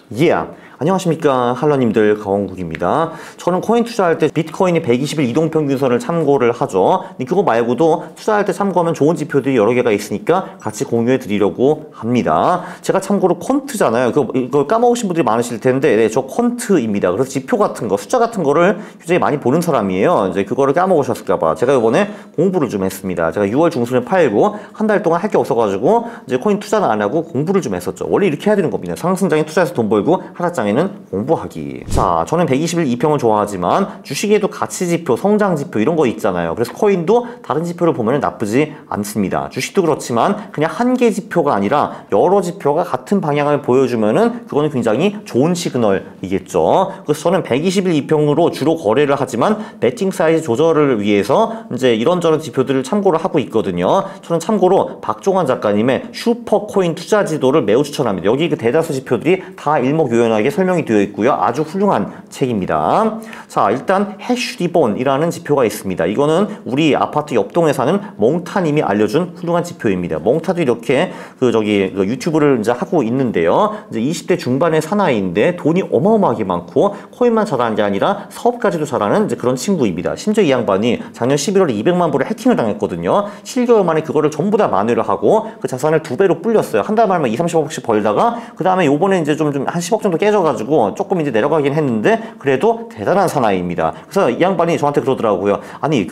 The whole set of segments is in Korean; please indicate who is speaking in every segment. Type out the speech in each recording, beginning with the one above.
Speaker 1: Yeah. 안녕하십니까 할러님들, 강원국입니다. 저는 코인 투자할 때 비트코인이 120일 이동평균선을 참고를 하죠. 근데 그거 말고도 투자할 때 참고하면 좋은 지표들이 여러 개가 있으니까 같이 공유해 드리려고 합니다. 제가 참고로 콘트잖아요. 그거 까먹으신 분들이 많으실 텐데, 네, 저 콘트입니다. 그래서 지표 같은 거, 숫자 같은 거를 굉장히 많이 보는 사람이에요. 이제 그거를 까먹으셨을까봐 제가 이번에 공부를 좀 했습니다. 제가 6월 중순에 팔고 한 달 동안 할 게 없어가지고 이제 코인 투자는 안 하고 공부를 좀 했었죠. 원래 이렇게 해야 되는 겁니다. 상승장에 투자해서 돈 벌고 하락장에는 공부하기. 자, 저는 120일 이평을 좋아하지만 주식에도 가치지표, 성장지표 이런 거 있잖아요. 그래서 코인도 다른 지표를 보면 나쁘지 않습니다. 주식도 그렇지만 그냥 한 개 지표가 아니라 여러 지표가 같은 방향을 보여주면은 그거는 굉장히 좋은 시그널이겠죠. 그래서 저는 120일 이평으로 주로 거래를 하지만 베팅 사이즈 조절을 위해서 이제 이런저런 지표들을 참고를 하고 있거든요. 저는 참고로 박종환 작가님의 슈퍼코인 투자 지도를 매우 추천합니다. 여기 그 대다수 지표들이 다 일목요연하게 설명이 되어 있고요. 아주 훌륭한 책입니다. 자, 일단 해쉬리본이라는 지표가 있습니다. 이거는 우리 아파트 옆동에 사는 몽타님이 알려준 훌륭한 지표입니다. 몽타도 이렇게 유튜브를 이제 하고 있는데요. 이제 20대 중반의 사나이인데 돈이 어마어마하게 많고 코인만 잘하는 게 아니라 사업까지도 잘하는 이제 그런 친구입니다. 심지어 이 양반이 작년 11월에 200만 불을 해킹을 당했거든요. 7개월 만에 그거를 전부 다 만회를 하고 그 자산을 2배로 불렸어요. 한 달 만에 20-30억씩 벌다가 그 다음에 요번에 이제 좀 한 10억 정도 깨져가지고 조금 이제 내려가긴 했는데 그래도 대단한 사나이입니다. 그래서 이 양반이 저한테 그러더라고요. 아니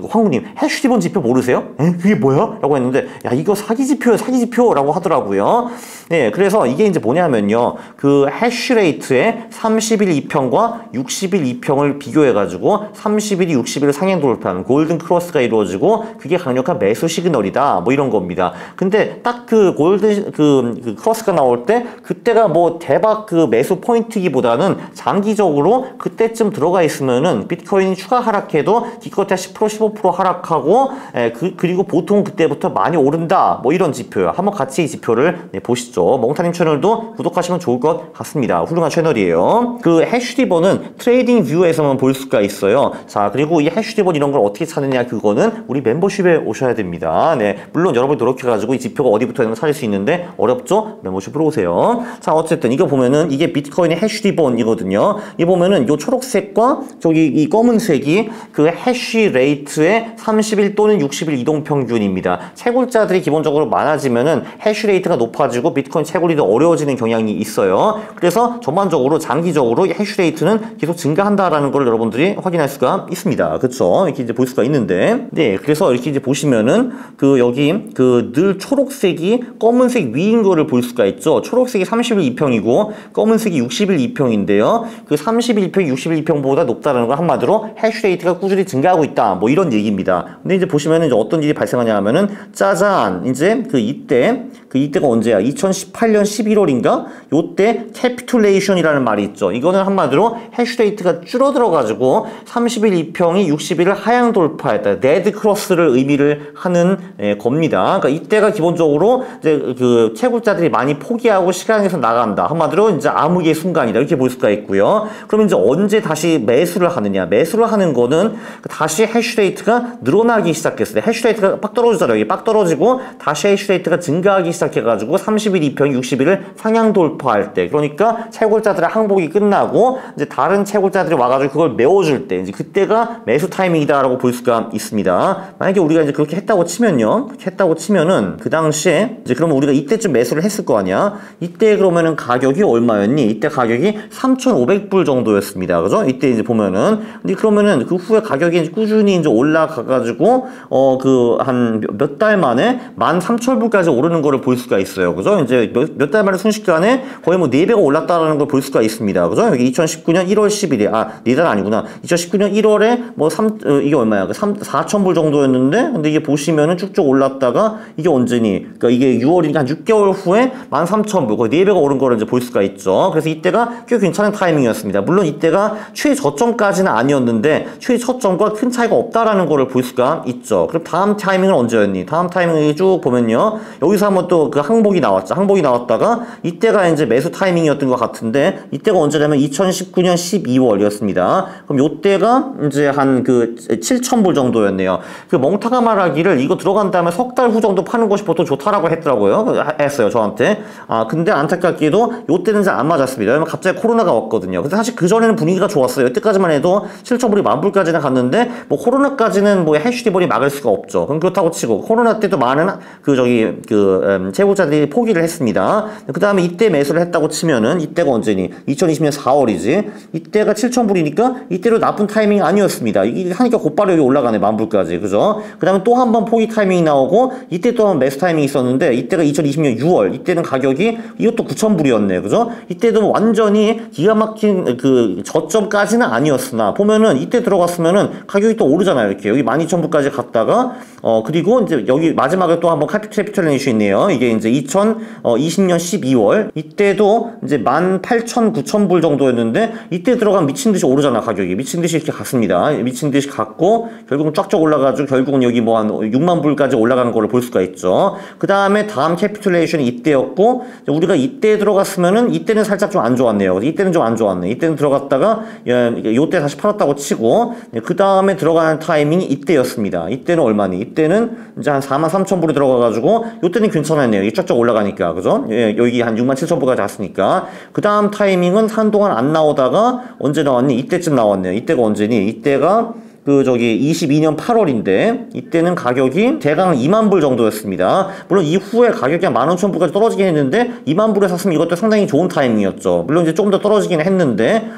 Speaker 1: 황구님 해쉬리본 지표 모르세요? 에? 그게 뭐야? 라고 했는데 야 이거 사기 지표야 사기 지표라고 하더라고요. 네, 그래서 이게 이제 뭐냐면요. 그 해쉬레이트의 30일 이평과 60일 이평을 비교해가지고 30일이 60일을 상향 돌파하는 골든 크로스가 이루어지고 그게 강력한 매수 시그널이다. 뭐 이런 겁니다. 근데 딱 그 골든 그 크로스가 나올 때 그때가 뭐 대박 그 매수 포인트기보다는 장기적으로 그때쯤 들어가 있으면은 비트코인이 추가 하락해도 기껏해야 10% 15% 하락하고 그리고 보통 그때부터 많이 오른다. 뭐 이런 지표요. 한번 같이 이 지표를 보시죠. 몽타님 채널도 구독하시면 좋을 것 같습니다. 훌륭한 채널이에요. 그 해쉬리본은 트레이딩 뷰에서만 볼 수가 있어요. 자, 그리고 이 해쉬리본 이런 걸 어떻게 찾느냐 그거는 우리 멤버십에 오셔야 됩니다. 네, 물론 여러분이 노력해가지고 이 지표가 어디부터 있는 걸 찾을 수 있는데 어렵죠? 멤버십으로 오세요. 자, 어쨌든 이거 보면은 이게 비트코인의 해쉬리본이거든요. 이 보면은 요 초록색과 저기 이 검은색이 그 해쉬레이트의 30일 또는 60일 이동평균입니다. 채굴자들이 기본적으로 많아지면은 해쉬레이트가 높아지고 비트코인 채굴이 더 어려워지는 경향이 있어요. 그래서 전반적으로 장기적으로 이 해쉬레이트는 계속 증가한다라는 걸 여러분들이 확인할 수가 있습니다. 그쵸? 이렇게 이제 볼 수가 있는데, 네, 그래서 이렇게 이제 보시면은 그 여기 그 늘 초록색이 검은색 위인 거를 볼 수가 있죠. 초록색이 30일 이평이고 검은색이 60일 이평인데요. 그 30일 이평이 60일 이평보다 높다는 걸 한마디로 해쉬레이트가 꾸준히 증가하고 있다. 뭐 이런 얘기입니다. 근데 이제 보시면은 이제 어떤 일이 발생하냐 하면은 짜잔 이제 이때가 언제야? 2018년 11월인가? 요때 캐피툴레이션이라는 말이 있죠. 이거는 한마디로 해쉬레이트가 줄어들어가지고 30일 이평이 60일을 하향 돌파했다. 레드 크로스를 의미를 하는 겁니다. 그러니까 이때가 기본적으로 이제 그 채굴자들이 많이 포기하고 시간에서 나간다. 한마디로 이제 암흑의 순간이다. 이렇게 볼 수가 있고요. 그럼 이제 언제 다시 매수를 하느냐? 매수를 하는 거는 다시 해쉬레이트가 늘어나기 시작했을 때 해쉬레이트가 빡 떨어지잖아요. 여기 빡 떨어지고 다시 해쉬레이트가 증가하기 시작해가지고 30일 이평 60일을 상향 돌파할 때 그러니까 채굴자들의 항복이 끝나고 이제 다른 채굴자들이 와가지고 그걸 메워줄 때 이제 그때가 매수 타이밍이다라고 볼 수가 있습니다. 만약에 우리가 이제 그렇게 했다고 치면요. 그렇게 했다고 치면은 그 당시에 이제 그러면 우리가 이때쯤 매수를 했을 거 아니야. 이때 그러면은 가격이 얼마였니? 이때 가격이 3,500불 정도였습니다. 그죠? 이때 이제 보면은 근데 그러면은 그 후에 가격이 이제 꾸준히 이제 올라가가지고 그 한 몇 달 만에 13,000불까지 오르는 거를 볼 수가 있어요. 그죠? 이제 몇 달 만에 순식간에 거의 뭐 4배가 올랐다는 걸 볼 수가 있습니다. 그죠? 여기 2019년 1월 10일에 4달 아니구나. 2019년 1월에 뭐 이게 얼마야? 4,000불 정도였는데 근데 이게 보시면은 쭉쭉 올랐다가 이게 언제니? 그러니까 이게 6월이니까 한 6개월 후에 13,000불 거의 4배가 오른 거를 이제 볼 수가 있죠. 그래서 이때가 꽤 괜찮은 타이밍이었습니다. 물론 이때가 최저점까지는 아니었는데 최저점과 큰 차이가 없다라는 거를 볼 수가 있죠. 그럼 다음 타이밍은 언제였니? 다음 타이밍을 쭉 보면요. 여기서 한번 또 그 항복이 나왔죠. 항복이 나왔다가 이때가 이제 매수 타이밍이었던 것 같은데 이때가 언제냐면 2019년 12월이었습니다. 그럼 요때가 이제 한 그 7,000불 정도였네요. 그 멍타가 말하기를 이거 들어간 다음에 석 달 후 정도 파는 것이 보통 좋다라고 했더라고요. 했어요, 저한테. 근데 안타깝게도 요때는 이제 안 맞았습니다. 왜냐면 갑자기 코로나가 왔거든요. 근데 사실 그전에는 분위기가 좋았어요. 여태까지만 해도 7,000불이 10,000불까지는 갔는데 뭐 코로나까지는 뭐 해시리본이 막을 수가 없죠. 그럼 그렇다고 치고 코로나 때도 많은 채굴자들이 포기를 했습니다. 그 다음에 이때 매수를 했다고 치면은 이때가 언제니? 2020년 4월이지. 이때가 7,000불이니까 이때로 나쁜 타이밍이 아니었습니다. 이게 하니까 곧바로 여기 올라가네. 10,000불까지. 그죠? 그 다음에 또 한 번 포기 타이밍이 나오고 이때 또 한 번 매수 타이밍이 있었는데 이때가 2020년 6월. 이때는 가격이 이것도 9,000불이었네. 그죠? 이때도 완전히 기가 막힌 그 저점까지는 아니었으나 보면은 이때 들어갔으면은 가격이 또 오르잖아요. 이렇게 여기 12,000불까지 갔다가 그리고 이제 여기 마지막에 또 한번 캐피털 이슈 있네요. 이게 이제 2020년 12월 이때도 이제 18,000, 9,000불 정도였는데 이때 들어가면 미친 듯이 오르잖아. 가격이 미친 듯이 이렇게 갔습니다. 미친 듯이 갔고 결국은 쫙쫙 올라가지고 결국은 여기 뭐 한 6만 불까지 올라가는 거를 볼 수가 있죠. 그 다음에 다음 캐피털레이션이 이때였고 우리가 이때 들어갔으면은 이때는 살짝 좀 안 좋았네요. 이때는 좀 안 좋았네. 이때는 들어갔다가 요때 다시 팔았다고 치고 그 다음에 들어가는 타이밍이 이때였습니다. 이때는 얼마니? 이때는 이제 한 43,000불이 들어가가지고 요때는 괜찮았네요. 이 쫙쫙 올라가니까 그죠? 여기 한 67,000불까지 갔으니까 그 다음 타이밍은 한동안 안 나오다가 언제 나왔니? 이때쯤 나왔네요. 이때가 언제니? 이때가 22년 8월인데 이때는 가격이 대강 2만 불 정도였습니다. 물론 이후에 가격이 한 15,000불까지 떨어지긴 했는데 2만 불에 샀으면 이것도 상당히 좋은 타이밍이었죠. 물론 이제 조금 더 떨어지긴 했는데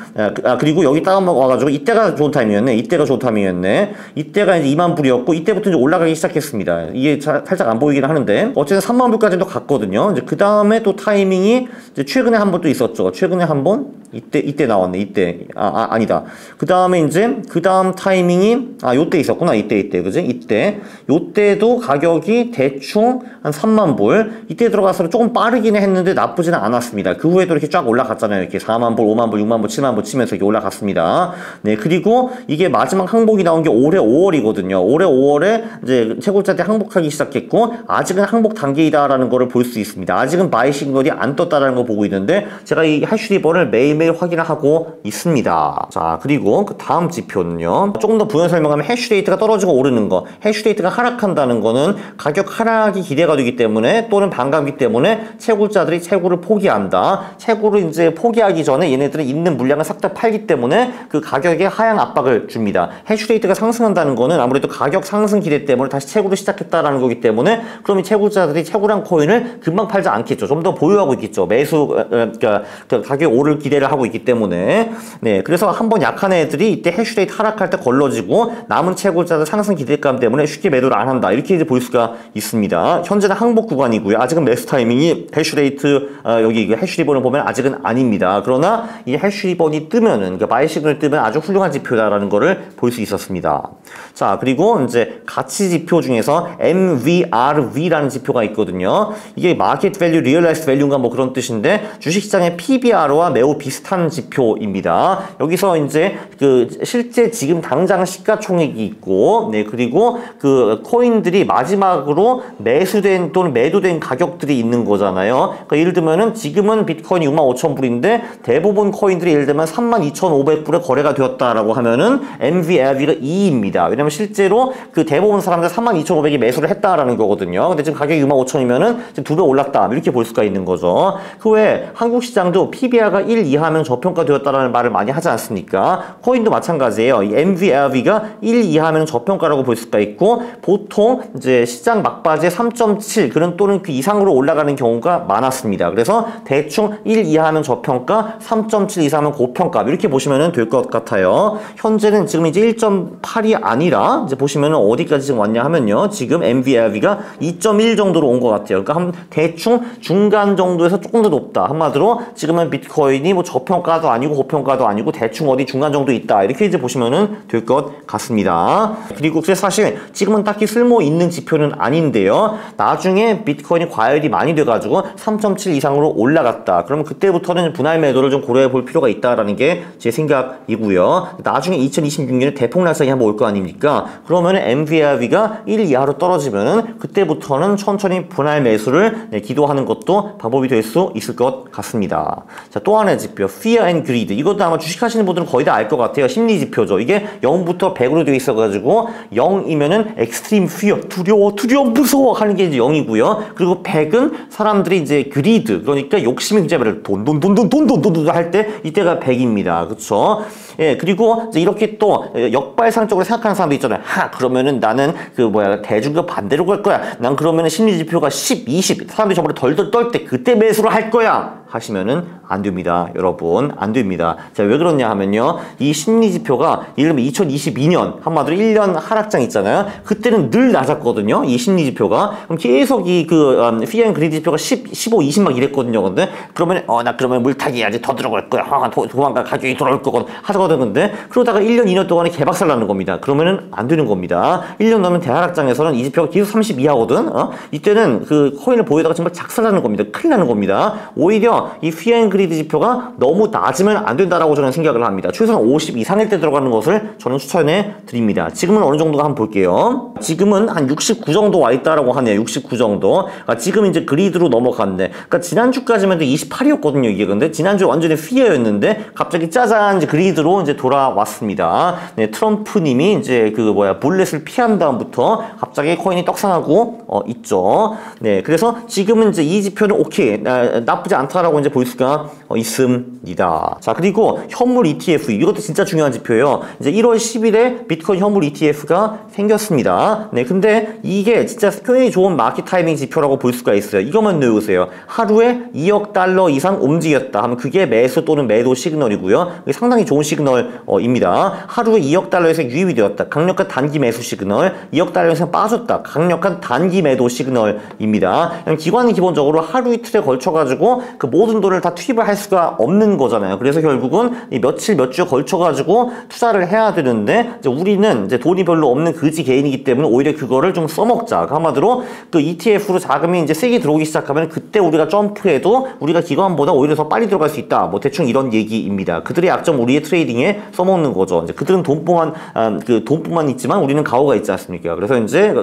Speaker 1: 그리고 여기 딱 와가지고 이때가 좋은 타이밍이었네. 이때가 좋은 타이밍이었네. 이때가 이제 2만 불이었고 이때부터 이제 올라가기 시작했습니다. 이게 살짝 안 보이긴 하는데 어쨌든 3만 불까지도 갔거든요. 이제 그 다음에 또 타이밍이 이제 최근에 한 번 또 있었죠. 최근에 한 번 이때 나왔네. 이때 아니다. 그 다음에 이제 그 다음 타이밍이 요때 있었구나. 이때 그지? 요때도 가격이 대충 한 3만 불. 이때 들어가서 조금 빠르긴 했는데 나쁘지는 않았습니다. 그 후에도 이렇게 쫙 올라갔잖아요. 이렇게 4만 불, 5만 불, 6만 불, 7만 불 치면서 이렇게 올라갔습니다. 네, 그리고 이게 마지막 항복이 나온 게 올해 5월이거든요. 올해 5월에 이제 채굴자들이 항복하기 시작했고 아직은 항복 단계이다라는 거를 볼 수 있습니다. 아직은 바이 시그널이 안 떴다라는 거 보고 있는데 제가 이 해시리본을 매일매일 확인을 하고 있습니다. 자, 그리고 그 다음 지표는요. 조금 더 부연 설명하면 해시레이트가 떨어지고 오르는 거. 해시레이트가 하락한다는 거는 가격 하락이 기대가 되기 때문에 또는 반감기 때문에 채굴자들이 채굴을 포기한다. 채굴을 이제 포기하기 전에 얘네들은 있는 물량을 싹 다 팔기 때문에 그 가격에 하향 압박을 줍니다. 해시레이트가 상승한다는 거는 아무래도 가격 상승 기대 때문에 다시 채굴을 시작했다라는 거기 때문에 그럼 이 채굴자들이 채굴한 코인을 금방 팔지 않겠죠. 좀 더 보유하고 있겠죠. 그러니까 가격이 오를 기대를 하고 있기 때문에 네, 그래서 한번 약한 애들이 이때 해시레이트 하락할 때 걸러지고 남은 채굴자들 상승 기대감 때문에 쉽게 매도를 안 한다. 이렇게 이제 볼 수가 있습니다. 현재는 항복 구간이고요. 아직은 매수 타이밍이 해시레이트 여기 해시리본을 보면 아직은 아닙니다. 그러나 이 해시리본이 뜨면은 그러니까 바이 시그널 뜨면 아주 훌륭한 지표다라는 거를 볼 수 있었습니다. 자, 그리고 이제 가치 지표 중에서 MVRV라는 지표가 있거든요. 이게 마켓 밸류, 리얼라이즈 밸류인가 뭐 그런 뜻인데 주식시장의 PBR과 매우 비슷한 지표입니다. 여기서 이제 그 실제 지금 당장 시가총액이 있고, 네, 그리고 그 코인들이 마지막으로 매수된 또는 매도된 가격들이 있는 거잖아요. 그러니까 예를 들면은 지금은 비트코인이 65,000불인데 대부분 코인들이 예를 들면 32,500불에 거래가 되었다라고 하면은 MVRV가 2입니다. 왜냐면 실제로 그 대부분 사람들 32,500이 매수를 했다라는 거거든요. 근데 지금 가격이 65,000이면은 지금 2배 올랐다. 이렇게 볼 수가 있는 거죠. 그 외에 한국 시장도 PBR가 1 이하면 저평가되었다라는 말을 많이 하지 않습니까? 코인도 마찬가지예요. 이 MVRV가 1 이하면 저평가라고 볼 수가 있고 보통 이제 시장 막바지에 3.7 그런 또는 그 이상으로 올라가는 경우가 많았습니다. 그래서 대충 1 이하면 저평가, 3.7 이상은 고평가 이렇게 보시면 될 것 같아요. 현재는 지금 이제 1.8이 아니라 이제 보시면 어디까지 지금 왔냐 하면요. 지금 MVRV가 2.1 정도로 온 것 같아요. 그러니까 한 대충 중간 정도에서 조금 더 높다. 한마디로 지금은 비트코인이 뭐 저평가도 아니고 고평가도 아니고 대충 어디 중간 정도 있다. 이렇게 이제 보시면 될 것 같습니다. 그리고 사실 지금은 딱히 쓸모 있는 지표는 아닌데요. 나중에 비트코인이 과열이 많이 돼가지고 3.7 이상으로 올라갔다. 그러면 그때부터는 분할 매도를 좀 고려해 볼 필요가 있다라는 않을까라는 게 제 생각이고요. 나중에 2026년에 대폭락상이 한번 올 거 아닙니까? 그러면 MVRV가 1 이하로 떨어지면은 그때부터는 천천히 분할 매수를 기도하는 것도 방법이 될 수 있을 것 같습니다. 자, 또 하나의 지표, Fear and Greed. 이것도 아마 주식하시는 분들은 거의 다 알 것 같아요. 심리 지표죠. 이게 0부터 100으로 되어 있어가지고 0이면은 Extreme Fear, 두려워, 무서워 하는 게 이제 0이고요. 그리고 100은 사람들이 이제 Greed, 그러니까 욕심이 굉장히 많아요. 돈 할 때 이때가 100입니다. 그렇죠? 예, 그리고 이제 이렇게 또 역발상적으로 생각하는 사람도 있잖아요. 그러면은 나는 대중과 반대로 갈 거야. 난 그러면은 심리 지표가 10, 20, 사람들이 저번에 덜덜 떨 때 그때 매수를 할 거야. 하시면은 안 됩니다. 여러분, 안 됩니다. 자, 왜 그러냐 하면요. 이 심리 지표가 예를 들면 2022년 한마디로 1년 하락장 있잖아요. 그때는 늘 낮았거든요. 이 심리 지표가. 그럼 계속 이 Fear and Greed 지표가 10, 15, 20 막 이랬거든요. 근데 그러면 나 그러면 물타기 해야지 더 들어갈 거야. 도망가 가격이 돌아올 거거든. 하거든. 근데 그러다가 1년, 2년 동안에 개박살 나는 겁니다. 그러면은 안 되는 겁니다. 1년 넘으면 대하락장에서는 이 지표가 계속 30 이하거든. 이때는 그 코인을 보이다가 정말 작살나는 겁니다. 큰일 나는 겁니다. 오히려 이 Fear and Greed 지표가 너무 낮으면 안 된다라고 저는 생각을 합니다. 최소한 50 이상일 때 들어가는 것을 저는 추천해 드립니다. 지금은 어느 정도가 한번 볼게요. 지금은 한 69 정도 와 있다라고 하네요. 69 정도. 지금 이제 그리드로 넘어갔네. 그러니까 지난주까지만 해도 28이었거든요. 이게 근데 지난주 완전히 Fear였는데 갑자기 짜잔 이제 그리드로 이제 돌아왔습니다. 네, 트럼프님이 이제 볼렛을 피한 다음부터 갑자기 코인이 떡상하고 있죠. 네, 그래서 지금은 이제 이 지표는 오케이, 나쁘지 않다라고 이제 볼 수가 있습니다. 자, 그리고 현물 ETF, 이것도 진짜 중요한 지표예요. 이제 1월 10일에 비트코인 현물 ETF가 생겼습니다. 네, 근데 이게 진짜 굉장히 좋은 마켓 타이밍 지표라고 볼 수가 있어요. 이것만 외우세요. 하루에 2억 달러 이상 움직였다 하면 그게 매수 또는 매도 시그널이고요. 이게 상당히 좋은 시그널입니다. 하루에 2억 달러 이상 유입이 되었다. 강력한 단기 매수 시그널. 2억 달러 이상 빠졌다. 강력한 단기 매도 시그널입니다. 기관은 기본적으로 하루 이틀에 걸쳐가지고 그 모든 돈을 다 투입을 할 수가 없는 거잖아요. 그래서 결국은 이 며칠 몇 주에 걸쳐가지고 투자를 해야 되는데 이제 우리는 이제 돈이 별로 없는 거지 개인이기 때문에 오히려 그거를 좀 써먹자. 한마디로 그 ETF로 자금이 이제 세게 들어오기 시작하면 그때 우리가 점프해도 우리가 기관보다 오히려 더 빨리 들어갈 수 있다. 뭐 대충 이런 얘기입니다. 그들의 약점 우리의 트레이딩에 써먹는 거죠. 이제 그들은 돈뿐만 있지만 우리는 가오가 있지 않습니까? 그래서 이제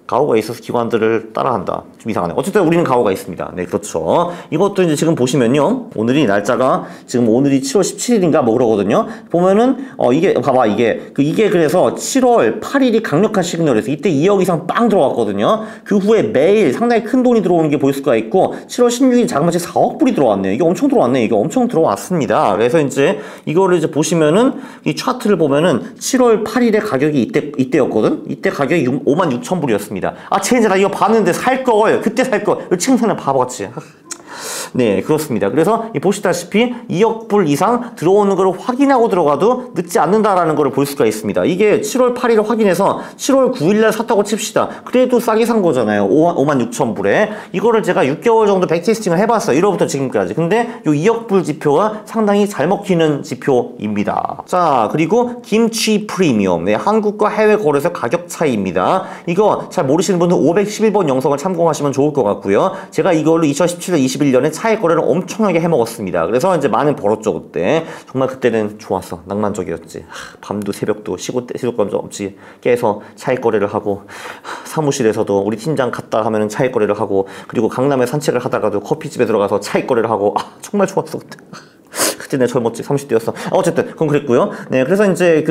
Speaker 1: 가오가 있어서 기관들을 따라한다. 좀 이상하네. 어쨌든 우리는 가오가 있습니다. 네, 그렇죠. 이것도 이제 지금 보시면요. 오늘이 날짜가 지금 오늘이 7월 17일인가 뭐 그러거든요. 보면은 이게 봐봐 이게 그래서 7월 8일이 강력한 시그널에서 이때 2억 이상 빵 들어왔거든요. 그 후에 매일 상당히 큰 돈이 들어오는 게 보일 수가 있고 7월 16일 자그마치 4억 불이 들어왔네요. 이게 엄청 들어왔네. 이게 엄청 들어왔습니다. 그래서 이제 이거를 이제 보시면은 이 차트를 보면은 7월 8일에 가격이 이때였거든. 이때 가격이 56,000불이었습니다. 쟤네 나 이거 봤는데 살걸 그때 살걸 칭찬을 바보같이. 네, 그렇습니다. 그래서 보시다시피 2억 불 이상 들어오는 걸 확인하고 들어가도 늦지 않는다라는 걸 볼 수가 있습니다. 이게 7월 8일 확인해서 7월 9일날 샀다고 칩시다. 그래도 싸게 산 거잖아요. 56,000불에. 이거를 제가 6개월 정도 백테스팅을 해봤어요. 1월부터 지금까지. 근데 이 2억 불 지표가 상당히 잘 먹히는 지표입니다. 자, 그리고 김치 프리미엄. 네, 한국과 해외 거래소 가격 차이입니다. 이거 잘 모르시는 분은 511번 영상을 참고하시면 좋을 것 같고요. 제가 이걸로 2017년, 21년에 차익 거래를 엄청나게 해먹었습니다. 그래서 이제 많은 벌었죠 그때. 정말 그때는 좋았어. 낭만적이었지. 밤도 새벽도 시도감 없이 깨서 차익 거래를 하고 사무실에서도 우리 팀장 갔다 하면은 차익 거래를 하고 그리고 강남에 산책을 하다가도 커피집에 들어가서 차익 거래를 하고 정말 좋았어 그때. 그때 내가 젊었지 30대였어. 어쨌든 그건 그랬고요. 네, 그래서 이제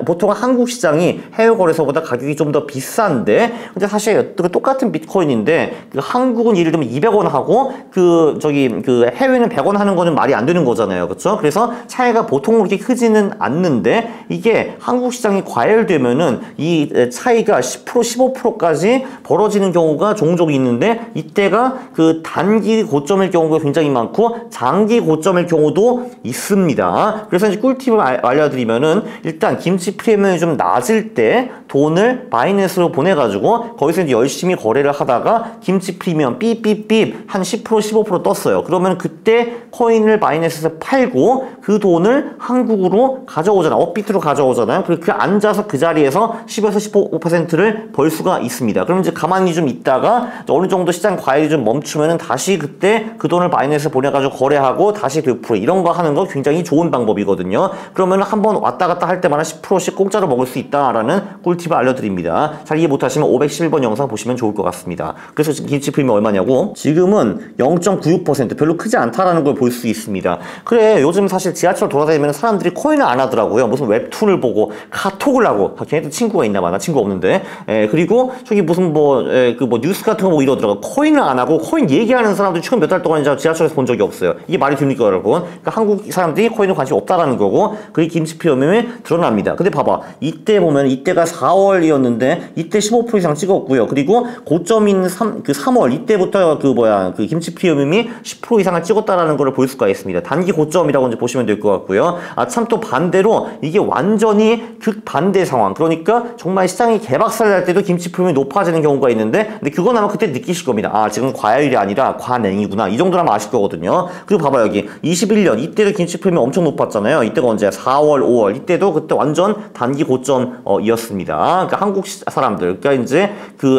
Speaker 1: 보통 한국 시장이 해외 거래소보다 가격이 좀 더 비싼데 근데 사실 똑같은 비트코인인데 한국은 예를 들면 200원 하고 해외는 100원 하는 거는 말이 안 되는 거잖아요. 그렇죠? 그래서 차이가 보통 그렇게 크지는 않는데 이게 한국 시장이 과열되면은 이 차이가 10% 15%까지 벌어지는 경우가 종종 있는데 이때가 단기 고점일 경우가 굉장히 많고 장기 고점일 경우도 있습니다. 그래서 이제 꿀팁을 알려드리면은 일단 김치 프리미엄이 좀 낮을 때 돈을 바이낸스로 보내가지고 거기서 이제 열심히 거래를 하다가 김치 프리미엄 삐삐삐 한 10% 15% 떴어요. 그러면 그때 코인을 바이낸스에서 팔고 그 돈을 한국으로 가져오잖아요. 업비트로 가져오잖아요. 그리고 앉아서 그 자리에서 10에서 15%를 벌 수가 있습니다. 그럼 이제 가만히 좀 있다가 어느 정도 시장 과열이 좀 멈추면은 다시 그때 그 돈을 바이낸스에 보내가지고 거래하고 다시 되풀이 이런 거 하는 거 굉장히 좋은 방법이거든요. 그러면 한번 왔다 갔다 할 때마다 10%씩 공짜로 먹을 수 있다라는 꿀팁을 알려드립니다. 잘 이해 못하시면 511번 영상 보시면 좋을 것 같습니다. 그래서 지금 김치 프리미엄 얼마냐고? 지금은 0.96% 별로 크지 않다라는 걸 볼 수 있습니다. 그래, 요즘 사실 지하철 돌아다니면 사람들이 코인을 안 하더라고요. 무슨 웹툰을 보고 카톡을 하고, 걔네도 친구가 있나 봐. 나 친구 없는데. 그리고 저기 무슨 뉴스 같은 거 뭐 이러더라고. 코인을 안 하고 코인 얘기하는 사람들이 최근 몇 달 동안 지하철에서 본 적이 없어요. 이게 말이 됩니까, 여러분? 그러니까 한국 사람들이 코인에 관심 없다라는 거고, 그게 김치 프리미엄에 드러납니다. 근데 봐봐. 이때 보면 이때가 4월이었는데 이때 15% 이상 찍었고요. 그리고 고점인 3월 이때부터 김치 프리미엄이 10% 이상을 찍었다라는 걸 볼 수가 있습니다. 단기 고점이라고 이제 보시면 될 것 같고요. 참 또 반대로 이게 완전히 극반대 상황. 그러니까 정말 시장이 개박살 날 때도 김치 프리미엄이 높아지는 경우가 있는데, 근데 그건 아마 그때 느끼실 겁니다. 지금 과열이 아니라 과냉이구나. 이 정도라면 아실 거거든요. 그리고 봐봐, 여기 21년 이때도 김치 프리미엄 엄청 높았잖아요. 이때가 언제야? 4월, 5월. 이때도 그때 완전 단기 고점이었습니다. 그러니까 한국 사람들, 그러니까 이제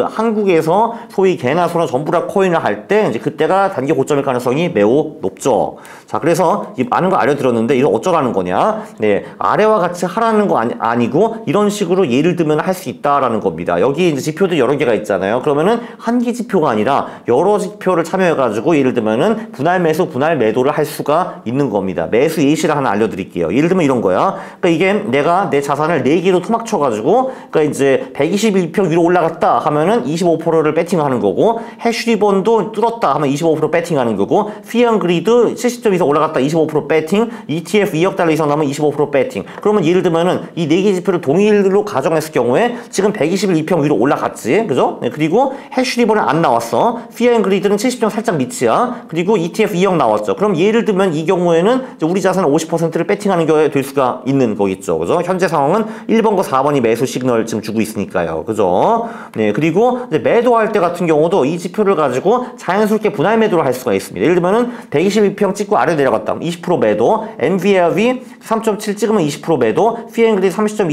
Speaker 1: 한국에서 소위 개나 소나 전부 다 코인을 할 때 이제 그때가 단기 고점일 가능성이 매우 높죠. 자, 그래서 이 많은 거 알려드렸는데 이거 어쩌라는 거냐? 네, 아래와 같이 하라는 거 아니고 이런 식으로 예를 들면 할 수 있다라는 겁니다. 여기 이제 지표도 여러 개가 있잖아요. 그러면은 한 개 지표가 아니라 여러 지표를 참여해가지고 예를 들면은 분할 매수, 분할 매도를 할 수가 있는 겁니다. 매수 예시를 하나 알려드릴게요. 예를 들면 이런 거야. 그러니까 이게 내가 내 자산을 4개로 토막쳐가지고, 그러니까 이제 121평 위로 올라갔다 하면은 25%를 배팅하는 거고, 해쉬리본도 뚫었다 하면 25% 배팅하는 거고, 피언그리드 70점 이상 올라갔다 25% 배팅, ETF 2억 달러 이상 나오면 25% 배팅. 그러면 예를 들면은 이 4개 지표를 동일로 가정했을 경우에 지금 122평 위로 올라갔지, 그죠? 네, 그리고 해쉬리본은 안 나왔어. 피언그리드는 70점 살짝 밑이야. 그리고 ETF 2억 나왔죠. 그럼 예를 들면 이 경우에는 우리 자산의 50%를 배팅하는 게 될 수가 있는 거겠죠, 그죠? 현재 상황은 1번과 4번이 매수 시그널 지금 주고 있으니까요, 그죠? 네, 그리고 이제 매도할 때 같은 경우도 이 지표를 가지고 자연스럽게 분할 매도를 할 수가 있습니다. 예를 들면은 122평 찍고 아래 내려갔다 20% 매도, MVRV 3.7 찍으면 20% 매도, 피앤그리드 30점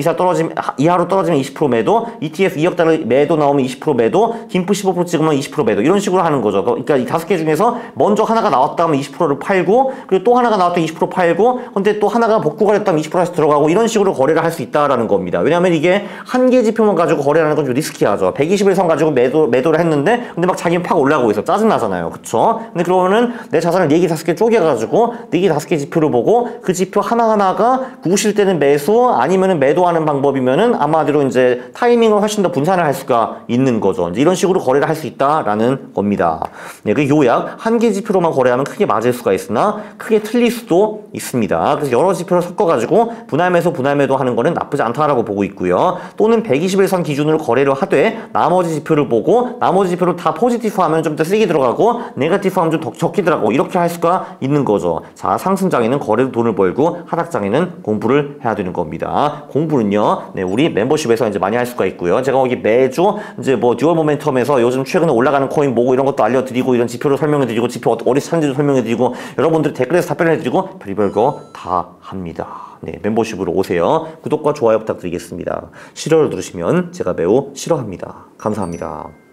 Speaker 1: 이하로 떨어지면 20% 매도, ETF 2억 달러 매도 나오면 20% 매도, 김프 15% 찍으면 20% 매도, 이런 식으로 하는 거죠. 그러니까 이 5개 중에서 먼저 하나가 나왔다 하면 20%를 팔고, 그리고 또 하나가 나왔다 20% 팔고, 근데 또 하나가 복구가 됐다면 20% 다시 들어가고, 이런 식으로 거래를 할 수 있다라는 겁니다. 왜냐하면 이게 한 개 지표만 가지고 거래하는 건 좀 리스키하죠. 121선 가지고 매도를 했는데 근데 막 자기는 팍 올라가고 있어. 짜증나잖아요. 그쵸? 근데 그러면은 내 자산을 4개 5개 쪼개가지고 4개 5개 지표를 보고 그 지표 하나하나가 구실 때는 매수 아니면은 매도하는 방법이면은 아마도 이제 타이밍을 훨씬 더 분산을 할 수가 있는 거죠. 이제 이런 식으로 거래를 할 수 있다라는 겁니다. 네, 그 요약 한 개 지표로만 거래하면 크게 맞을 수가 있으나 크게 틀릴 수도 있습니다. 그래서 여러 지표를 섞어가지고 분할 매수 분할 매도 하는 거는 나쁘지 않다라고 보고 있고요. 또는 121선 기준으로 거래를 하되 나머지 지표를 보고 나머지 지표를 다 포지티브 하면 좀 더 세게 들어가고 네거티브 하면 좀 더 적게 들어가고 이렇게 할 수가 있는 거죠. 자, 상승장에는 거래로 돈을 벌고 하락장에는 공부를 해야 되는 겁니다. 공부는요, 네, 우리 멤버십에서 이제 많이 할 수가 있고요. 제가 거기 매주 이제 듀얼 모멘텀에서 요즘 최근에 올라가는 코인 뭐고 이런 것도 알려드리고 이런 지표를 설명해드리고 지표 어디서 찾는지도 설명해드리고 여러분들이 댓글에서 답변해드리고 별의별 거 다 합니다. 네, 멤버십으로 오세요. 구독과 좋아요 부탁드리겠습니다. 싫어를 누르시면 제가 매우 싫어합니다. 감사합니다.